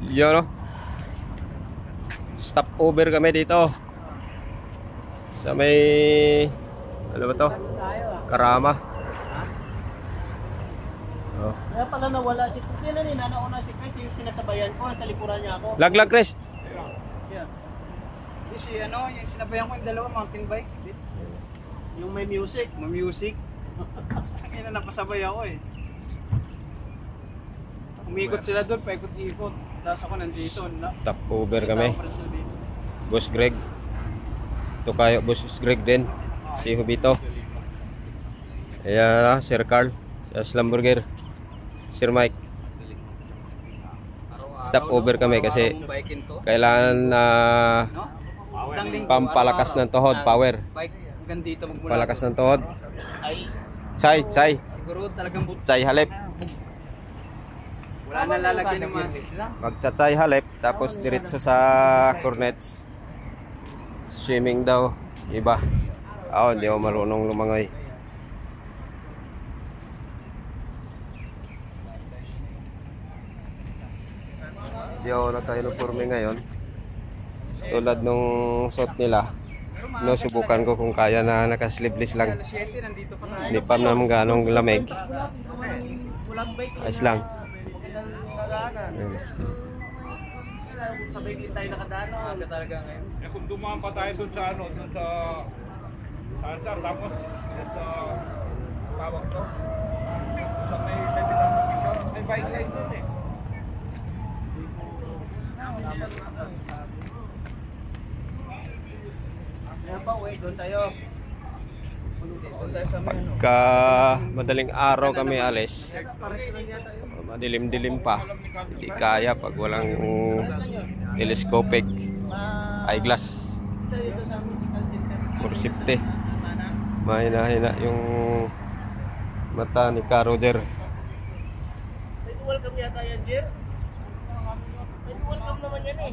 Yun, no? Stop over kami dito sa may ano ba to? Karama. Oh. Kaya pala nawala si Kailan ni nanauna si Chris, sinasabayan ko sa likuran niya ako. Lag Chris. Yeah. Yung si yung sinabayan ko yung dalawa mountain bike. Yung may music. May music. Tangina napasabay ako eh. Umikot sila doon, paikot-ikot. Tapos ako nandito. Stop over kami. Boss Greg. Ito kayo, Boss Greg din. Si Hubito. Ayan na, Sir Carl. Slamburger. Sir Mike. Stop over kami kasi kailangan na pampalakas ng tuhod, power. Palakas ng tuhod. Chay. Siguro talagang Chay halip. wala na lalagyan ng masis lang. Magcha-chay halip tapos diretso sa Cornets. Swimming daw. Iba. Hindi ako marunong lumangoy. Hindi ako naka-uniforme ngayon. Tulad nung suit nila. Subukan ko kung kaya na naka-sleeveless lang. Hindi pa naman ganong lamig. Ayos lang. Sabay din tayo nakadano. Talaga ngayon. Kung dumaan pa tayo doon sa doon sa tapos sa tawag to. Sa may Kapitan Mission, may bike lane doon eh. Ayan pa, wait, doon tayo. Pagka madaling araw kami alis, madilim-dilim pa, hindi kaya pag walang telescopic eyeglass for safety. Mahina-hina yung mata ni Ka Roger. May welcome yata yan, Jer. May welcome naman yan eh.